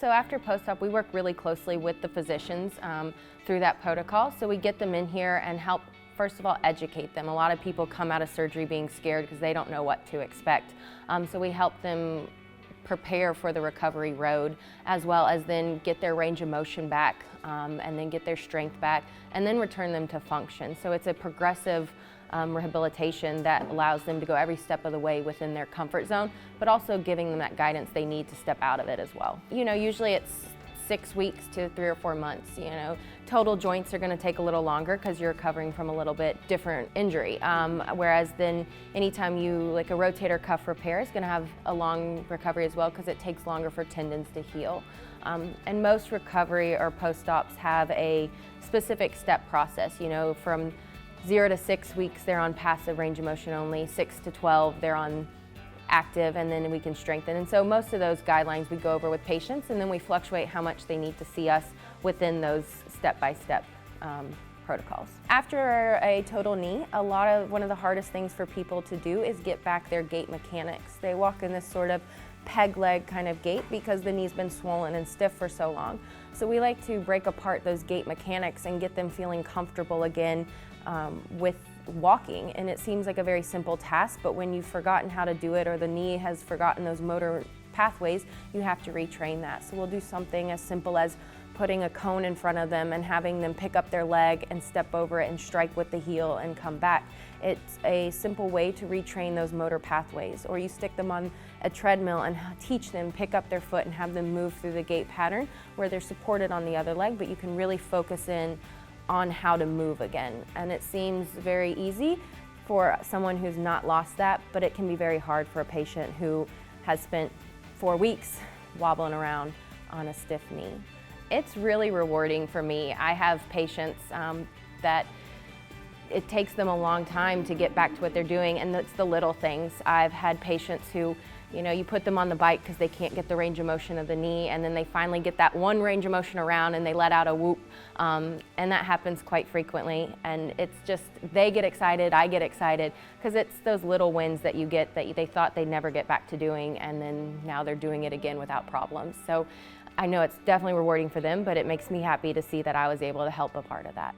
So after post-op, we work really closely with the physicians through that protocol. So we get them in here and help, first of all, educate them. A lot of people come out of surgery being scared because they don't know what to expect. So we help them prepare for the recovery road, as well as then get their range of motion back and then get their strength back and then return them to function. So it's a progressive rehabilitation that allows them to go every step of the way within their comfort zone, but also giving them that guidance they need to step out of it as well. You know, usually it's 6 weeks to 3 or 4 months. You know, total joints are going to take a little longer because you're recovering from a little bit different injury. Whereas then anytime like a rotator cuff repair is going to have a long recovery as well because it takes longer for tendons to heal. And most recovery or post-ops have a specific step process. You know, from 0 to 6 weeks they're on passive range of motion only, 6 to 12 they're on active, and then we can strengthen. And so most of those guidelines we go over with patients, and then we fluctuate how much they need to see us within those step-by-step protocols. After a total knee, one of the hardest things for people to do is get back their gait mechanics. They walk in this sort of peg leg kind of gait because the knee's been swollen and stiff for so long. So we like to break apart those gait mechanics and get them feeling comfortable again with walking. And it seems like a very simple task, but when you've forgotten how to do it or the knee has forgotten those motor pathways, you have to retrain that. So we'll do something as simple as putting a cone in front of them and having them pick up their leg and step over it and strike with the heel and come back. It's a simple way to retrain those motor pathways. Or you stick them on a treadmill and teach them pick up their foot and have them move through the gait pattern where they're supported on the other leg, but you can really focus in on how to move again. And it seems very easy for someone who's not lost that, but it can be very hard for a patient who has spent 4 weeks wobbling around on a stiff knee. It's really rewarding for me. I have patients that it takes them a long time to get back to what they're doing, and it's the little things. I've had patients who, you know, you put them on the bike because they can't get the range of motion of the knee, and then they finally get that one range of motion around and they let out a whoop. And that happens quite frequently. And it's just, they get excited, I get excited, because it's those little wins that you get that they thought they'd never get back to doing, and then now they're doing it again without problems. So I know it's definitely rewarding for them, but it makes me happy to see that I was able to help a part of that.